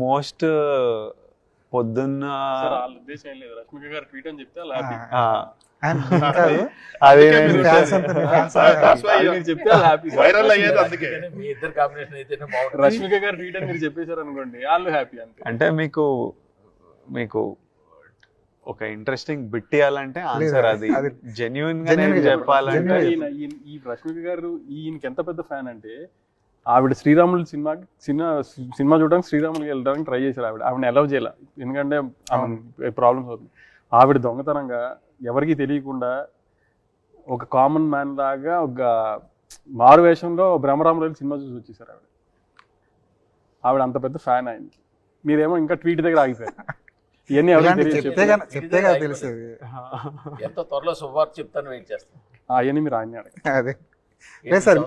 Most పొద్దున్న sir వాళ్ళ ఉద్దేశం ఏం లేదు, రష్మిక గారు ట్వీట్ అని చెప్తే అలా happy. అది అది మీరు చెప్తే అలా హ్యాపీ. వైరల్ అయ్యేది అందుకే. మీ ఇద్దరు కాంబినేషన్ అయితే బాగుంటుంది. రష్మిక గారు ట్వీట్ అని మీరు చెప్పేశారు అనుకోండి, వాళ్ళు హ్యాపీ అంతే. అంటే మీకు ఒక ఇంట్రెస్టింగ్ బిట్ ఇవ్వాలంటే ఆన్సర్ అది జెన్యున్ గా నేను చెప్పాలంటే ఈ రష్మిక గారు ఈయనకి ఎంత పెద్ద ఫ్యాన్ అంటే, ఆవిడ శ్రీరాములు సినిమా చూడడానికి శ్రీరాములకి వెళ్ళడానికి ట్రై చేశారు. ఆవిడని అలౌ చేయాలి, ఎందుకంటే ఆమె ప్రాబ్లమ్స్ అవుతుంది. ఆవిడ దొంగతనంగా ఎవరికి తెలియకుండా ఒక కామన్ మ్యాన్ లాగా ఒక మారు వేషంలో బ్రహ్మరాములు సినిమా చూసి వచ్చేసారు ఆవిడ అంత పెద్ద ఫ్యాన్ ఆయనకి. మీరేమో ఇంకా ట్వీట్ దగ్గర ఆగిపోయారు. ఇవన్నీ చెప్తే కదా తెలిసేది. ఎంత త్వరలో శుభవార్త చెప్తాను, వెయిట్ చేస్తాను. అవన్నీ మీరు ఆయన అదే సార్,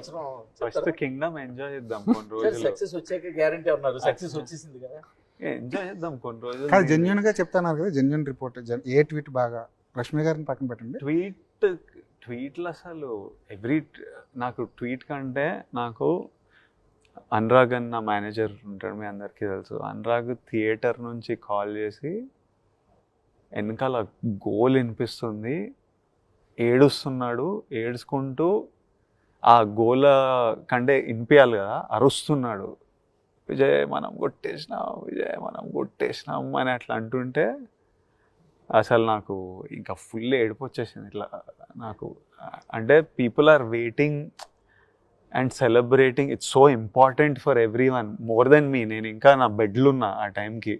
ఫస్ట్ కింగ్డమ్ ఎంజాయ్ చేద్దాం కొన్ని రోజులు. సక్సెస్ వచ్చాక గ్యారంటీ ఉన్నారు, సక్సెస్ వచ్చేసింది కదా, ఎంజాయ్ చేద్దాం కొన్ని రోజులు. కాదు జెన్యున్ గా చెప్తున్నారు కదా, జెన్యున్ రిపోర్ట్. ఏ ట్వీట్ బాగా రష్మి గారిని పక్కన పెట్టండి. ట్వీట్లు అసలు నాకు ట్వీట్ కంటే నాకు అనురాగ్ అన్న మేనేజర్ ఉంటాడు, మీ అందరికీ తెలుసు. అనురాగ్ థియేటర్ నుంచి కాల్ చేసి వెనకాల గోల్ వినిపిస్తుంది, ఏడుస్తున్నాడు, ఏడుచుకుంటూ ఆ గోల కంటే వినిపించాలి కదా, అరుస్తున్నాడు, విజయ్ మనం కొట్టేసినాం అని అట్లా అంటుంటే అసలు నాకు ఇంకా ఫుల్ ఏడుపు వచ్చేసింది. ఇట్లా నాకు అంటే people are waiting and celebrating. It's so important for everyone, more than me. నేను ఇంకా నా బెడ్లు ఉన్నా ఆ టైంకి,